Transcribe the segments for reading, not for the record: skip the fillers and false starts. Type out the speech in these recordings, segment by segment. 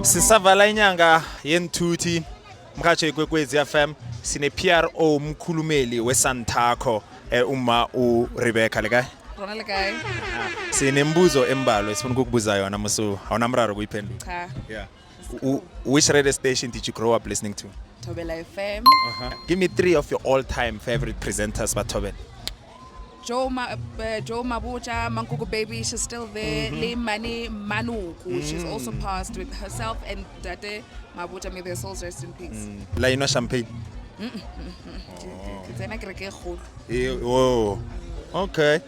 Sisavala inyanga yentuthi mkhatsho Ikwekwezi FM sine PRO mkhulumeli weSantaco uma uRebecca le kae? Rona le kae? Sinembuzo embalwa sifuna ukukubuza yona musu awunamraro kuyiphendula. Cha. Yeah. Which radio station did you grow up listening to? Thobela FM. Give me 3 of your all-time favorite presenters Thobela. Joe Mabucha, Mankuku Baby, she's still there. Le Mani Manuku, she's also passed with herself and Dade Mabucha, may their souls rest in peace. La you know champagne? Oh, okay.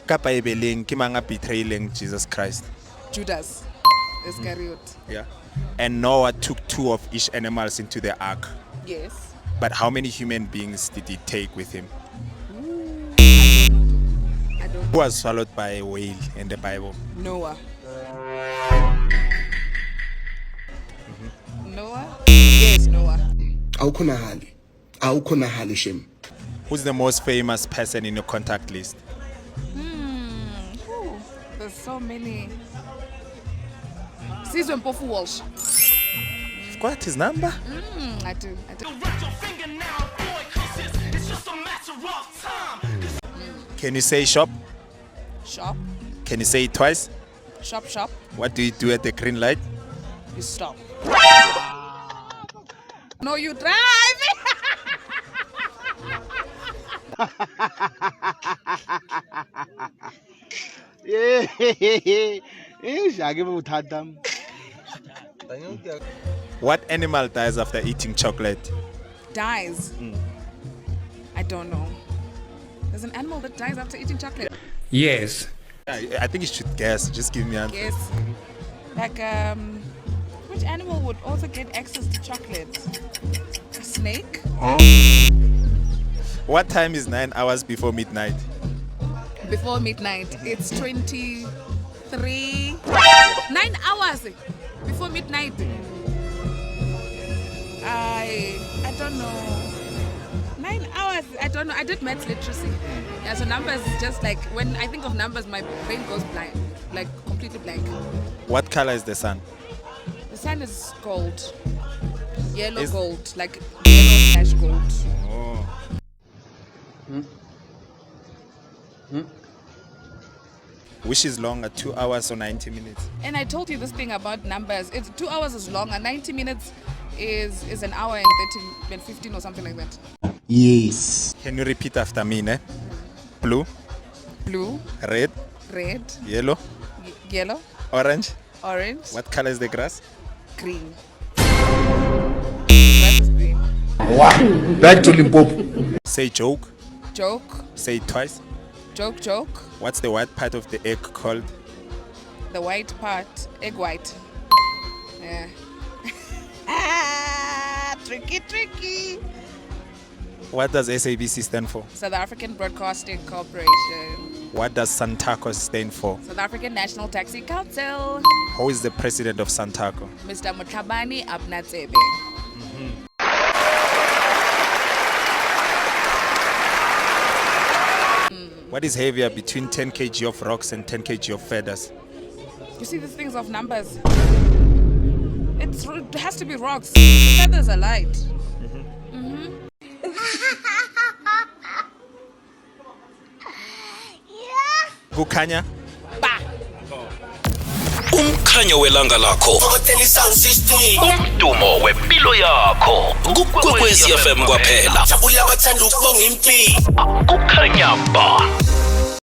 Kapa ebeleng ke manga betraying Jesus Christ? Judas Iscariot. Yeah. And Noah took 2 of each animals into the ark. Yes. But how many human beings did he take with him? I don't know. Who was swallowed by a whale in the Bible? Noah. Noah? Yes, Noah. Who's the most famous person in your contact list? There's so many. Caesar Mpofu Walsh. You've got his number? I do. Can you say shop? Shop. Can you say it twice? Shop. What do you do at the green light? You stop. No, you drive. What animal dies after eating chocolate? Dies? I don't know. There's an animal that dies after eating chocolate. Yes. I think you should guess. Just give me an answer. Yes. Like, which animal would also get access to chocolate? A snake? What time is 9 hours before midnight? Before midnight. It's 23. 9 hours before midnight. I don't know. 9 hours. I don't know. I did maths literacy. Yeah, so numbers just like when I think of numbers, my brain goes blank, like completely blank. What color is the sun? The sun is gold, yellow gold, like yellow/gold. Oh. Which is longer, 2 hours or 90 minutes? And I told you this thing about numbers. It's 2 hours is longer. 90 minutes is an hour and 30 and 15 or something like that. Yes. Can you repeat after me, ne? Blue, Blue, red, red, yellow, yellow, orange. orange, What color is the grass? green. Grass is green. Back to Limpopo. Say joke. Joke, Say it twice. joke. What's the white part of the egg called? The white part, egg white. Yeah. Tricky. What does SABC stand for? South African Broadcasting Corporation. What does Santaco stand for? South African National Taxi Council. Who is the president of Santaco? Mr. Mutabani Abnatsebe. What is heavier between 10 kg of rocks and 10 kg of feathers? You see these things of numbers? It has to be rocks. The feathers are light. Kukhanya? Umkhanyo welanga lakho umdumo wempilo yakho kuKwekwezi FM kwaphela kukhanya ba